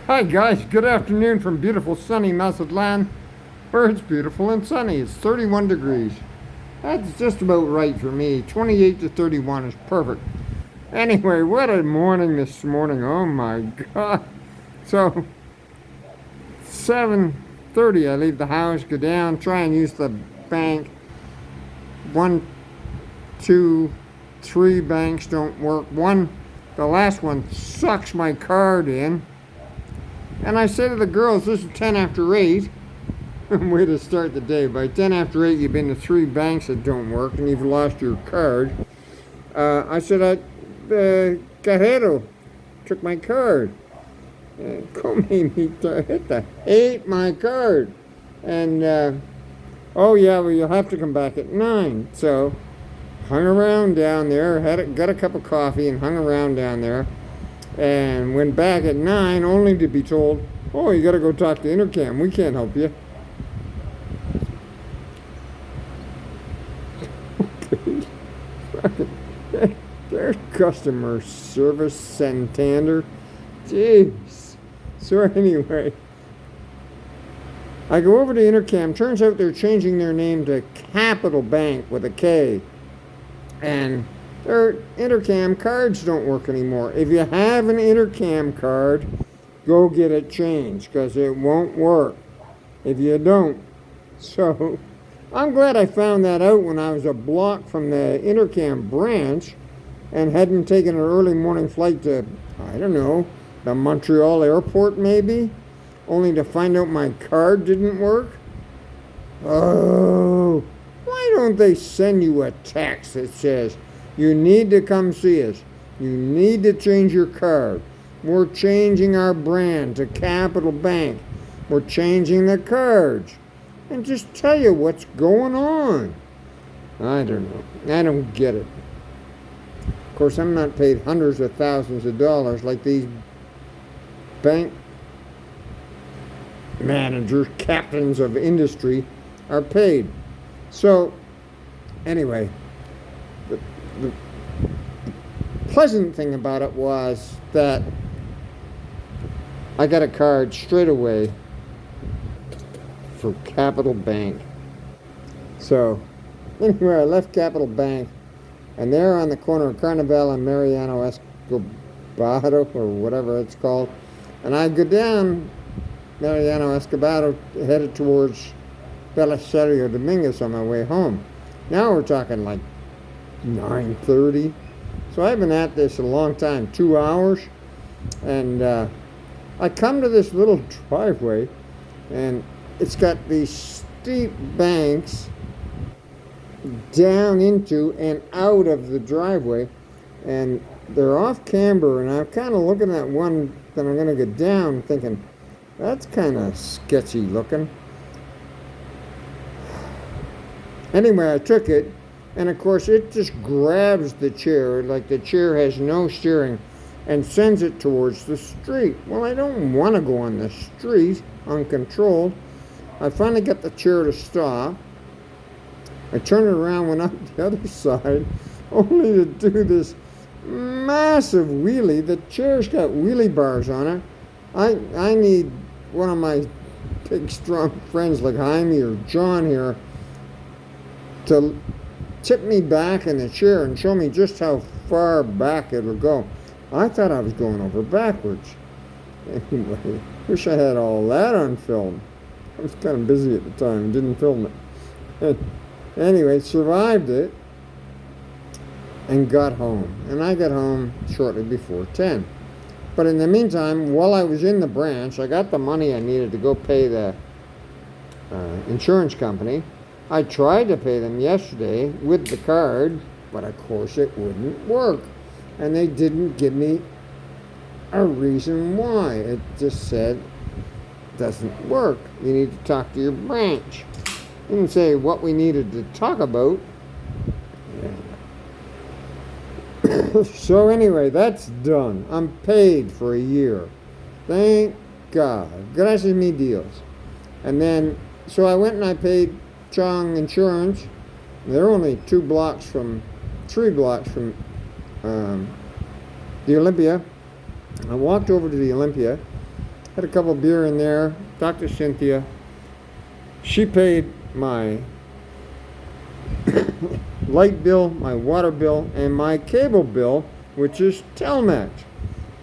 Hi guys, good afternoon from beautiful sunny Mazatlan, where it's beautiful and sunny. It's 31 degrees. That's just about right for me. 28 to 31 is perfect. Anyway, what a morning this morning. Oh my God. So, 7:30 I leave the house, go down, try and use the bank. One, two, three banks don't work. The last one sucks my card in. And I say to the girls, this is 10 after 8. Way to start the day. By 10 after 8, you've been to 3 banks that don't work and you've lost your card. I said, Cajero took my card. Come made me hate my card. And, oh yeah, well, you'll have to come back at 9. So, hung around down there, got a cup of coffee and hung around down there. And went back at 9 only to be told, oh, you got to go talk to Intercam. We can't help you. Their customer service Santander. Jeez. So anyway, I go over to Intercam. Turns out they're changing their name to Capital Bank with a K. And their Intercam cards don't work anymore. If you have an Intercam card, go get it changed because it won't work if you don't. So I'm glad I found that out when I was a block from the Intercam branch and hadn't taken an early morning flight to, I don't know, the Montreal airport maybe, only to find out my card didn't work. Oh, why don't they send you a text that says, you need to come see us. You need to change your card. We're changing our brand to Capital Bank. We're changing the cards. And just tell you what's going on. I don't know. I don't get it. Of course, I'm not paid hundreds of thousands of dollars like these bank managers, captains of industry are paid. So, anyway, the pleasant thing about it was that I got a card straight away for Capital Bank. So, anyway, I left Capital Bank, and there on the corner of Carnival and Mariano Escobedo, or whatever it's called, and I go down Mariano Escobedo, headed towards Belisario Dominguez on my way home. Now we're talking like 9:30. So I've been at this a long time, 2 hours. And I come to this little driveway, and it's got these steep banks down into and out of the driveway. And they're off camber, and I'm kind of looking at one that I'm going to get down thinking, that's kind of sketchy looking. Anyway, I took it. And of course, it just grabs the chair, like the chair has no steering, and sends it towards the street. Well, I don't want to go on the street uncontrolled. I finally got the chair to stop. I turned it around, went out the other side, only to do this massive wheelie. The chair's got wheelie bars on it. I need one of my big, strong friends like Jaime or John here to tip me back in the chair and show me just how far back it would go. I thought I was going over backwards. Anyway, wish I had all that on film. I was kind of busy at the time, didn't film it. Anyway, survived it and got home. And I got home shortly before 10. But in the meantime, while I was in the branch, I got the money I needed to go pay the insurance company. I tried to pay them yesterday with the card, but of course it wouldn't work. And they didn't give me a reason why. It just said, doesn't work. You need to talk to your branch. Didn't say what we needed to talk about. So anyway, that's done. I'm paid for a year. Thank God. Gracias mi Dios. And then, so I went and I paid Chong Insurance. They're only 3 blocks from the Olympia. I walked over to the Olympia, Had a couple beer in there. Talked to Cynthia. She paid my light bill, my water bill, and my cable bill, which is Telmex.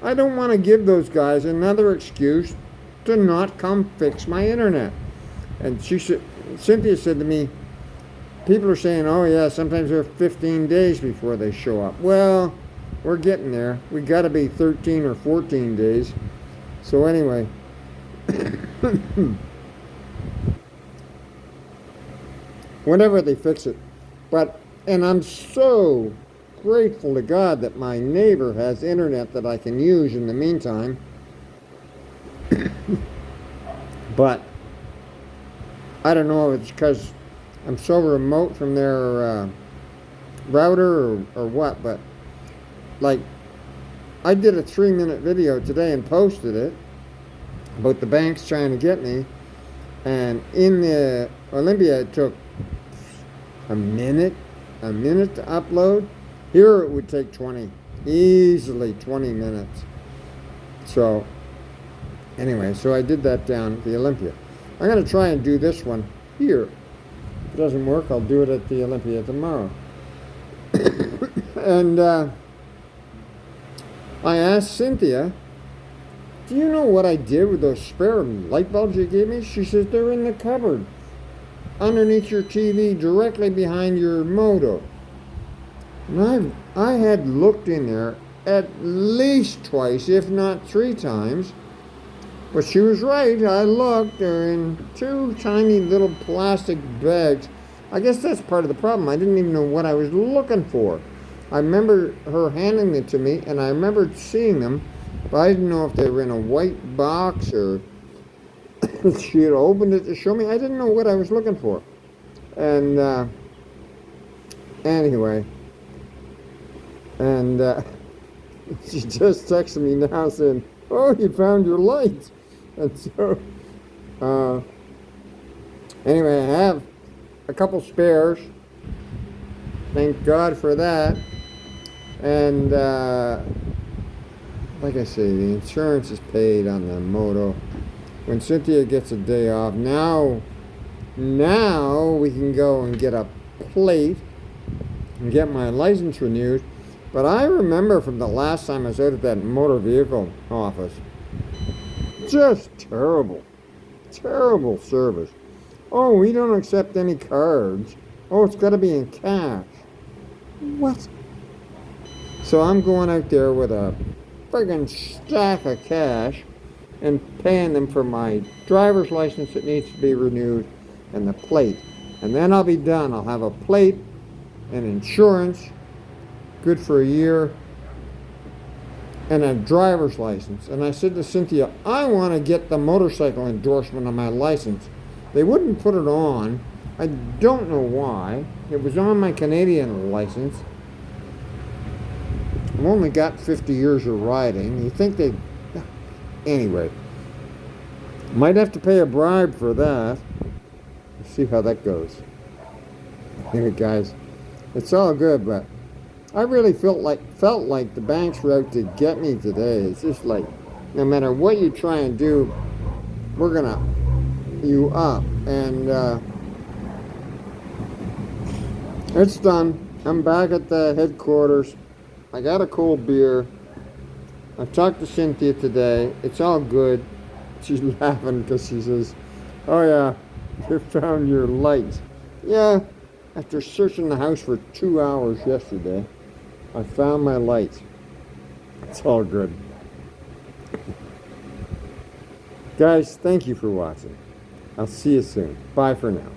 I don't want to give those guys another excuse to not come fix my internet. And Cynthia said to me, people are saying, oh yeah, sometimes they're 15 days before they show up. Well, we're getting there. We got to be 13 or 14 days. So anyway, whenever they fix it. And I'm so grateful to God that my neighbor has internet that I can use in the meantime. But I don't know if it's because I'm so remote from their router or what, but like I did a 3-minute video today and posted it about the banks trying to get me, and in the Olympia it took a minute to upload. Here it would take easily 20 minutes. So anyway, so I did that down at the Olympia. I'm going to try and do this one here. If it doesn't work, I'll do it at the Olympia tomorrow. And I asked Cynthia, do you know what I did with those spare light bulbs you gave me? She says, they're in the cupboard underneath your TV, directly behind your moto. And I had looked in there at least twice, if not 3 times. But she was right. I looked. They're in 2 tiny little plastic bags. I guess that's part of the problem. I didn't even know what I was looking for. I remember her handing it to me, and I remembered seeing them, but I didn't know if they were in a white box or she had opened it to show me. I didn't know what I was looking for. And anyway, and she just texted me now saying, oh, you found your lights. And so anyway, I have a couple spares. Thank God for that. And like I say, the insurance is paid on the moto. When Cynthia gets a day off, now we can go and get a plate and get my license renewed. But I remember from the last time I was out at that motor vehicle office, just terrible service. Oh, we don't accept any cards. Oh, it's got to be in cash. What? So I'm going out there with a friggin' stack of cash and paying them for my driver's license that needs to be renewed and the plate. And then I'll be done. I'll have a plate and insurance, good for a year, and a driver's license. And I said to Cynthia, I want to get the motorcycle endorsement on my license. They wouldn't put it on. I don't know why. It was on my Canadian license. I've only got 50 years of riding. You think they'd... Anyway, might have to pay a bribe for that. Let's see how that goes. Anyway, guys, it's all good, but I really felt like the banks were out to get me today. It's just like, no matter what you try and do, we're gonna you up. And it's done. I'm back at the headquarters. I got a cold beer. I talked to Cynthia today. It's all good. She's laughing because she says, oh yeah, you found your lights. Yeah, after searching the house for 2 hours yesterday, I found my lights. It's all good. Guys, thank you for watching. I'll see you soon. Bye for now.